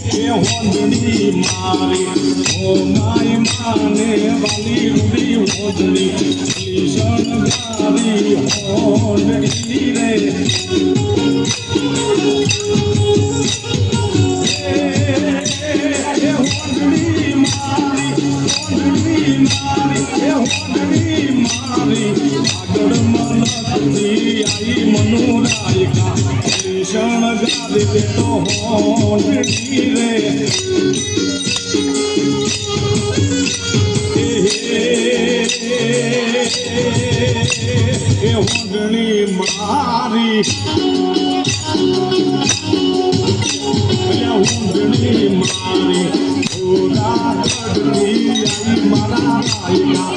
એ હોંદડી મારી oh my માને વાલી ઉડી હોંદડી શણગારી હોંદડી રે મનુરાયકા શણગારી તો હોંદડી રે એ હોંદડી મારી હોંદડી મારી ઓરા ગઢની આઈ મારા આયકા